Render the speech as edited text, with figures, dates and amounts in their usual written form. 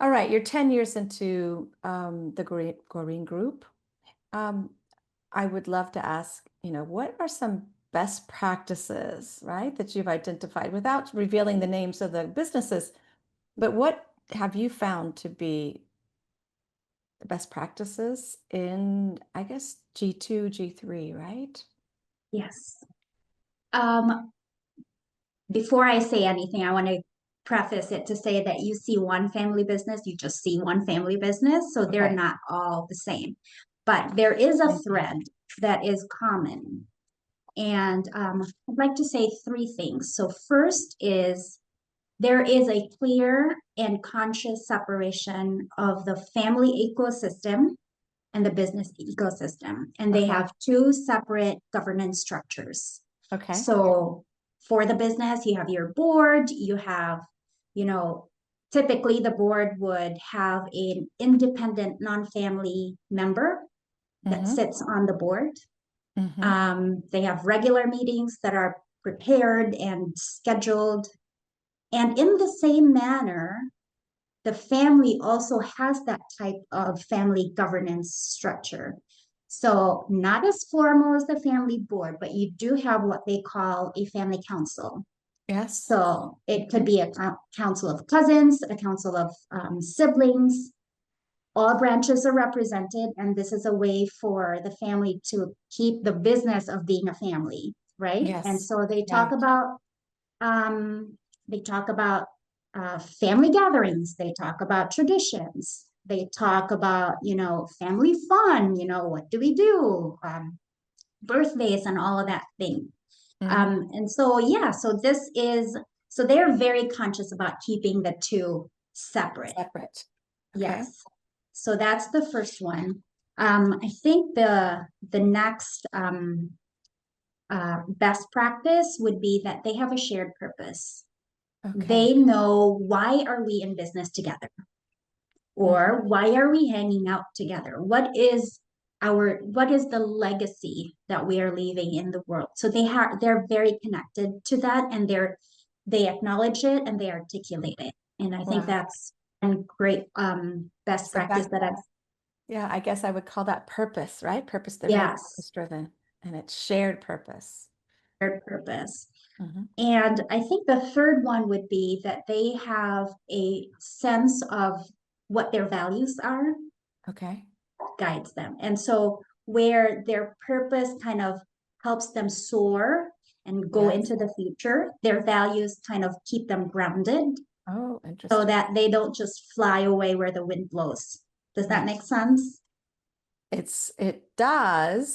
All right, you're 10 years into the Guarrine group. Um, I would love to ask, what are some best practices, right, that you've identified without revealing the names of the businesses, but what have you found to be the best practices in, I guess, G2, G3, right? Yes. Um, Before I say anything, I want to preface it to say that you see one family business, you just see one family business, so they're Okay. not all the same. But there is a Thank you. thread that is common. And I'd like to say three things. So, first is there is a clear and conscious separation of the family ecosystem and the business ecosystem. And they Okay. have two separate governance structures. Okay. So for the business, you have your board, you have, you know, typically the board would have an independent non-family member that Mm-hmm. sits on the board. Mm-hmm. They have regular meetings that are prepared and scheduled. And in the same manner, the family also has that type of family governance structure. So, not as formal as the family board, but you do have what they call a family council. Yes. So, it could Okay. be a council of cousins, a council of siblings. All branches are represented, and this is a way for the family to keep the business of being a family, right? And Yes. so Right. um, they talk about family gatherings. They talk about traditions. They talk about, family fun. What do we do? Birthdays and all of that thing. Mm-hmm. And so, yeah, so they're very conscious about keeping the two separate. Separate. Okay. Yes. So that's the first one. I think the next best practice would be that they have a shared purpose. Okay. They know, why are we in business together, Mm-hmm. or why are we hanging out together? What is the legacy that we are leaving in the world? So they're very connected to that, and they acknowledge it and they articulate it. And I think Wow. that's a great best So practice that, that I've. yeah, I guess I would call that purpose, right? Purpose. They're very Yes, purpose driven and it's shared purpose. shared purpose. Mm-hmm. And I think the third one would be that they have a sense of what their values are, Okay. guides them. And so, where their purpose kind of helps them soar and go Yes. into the future, their values kind of keep them grounded Oh, so interesting. that they don't just fly away where the wind blows. Does that make Yes. sense? It does.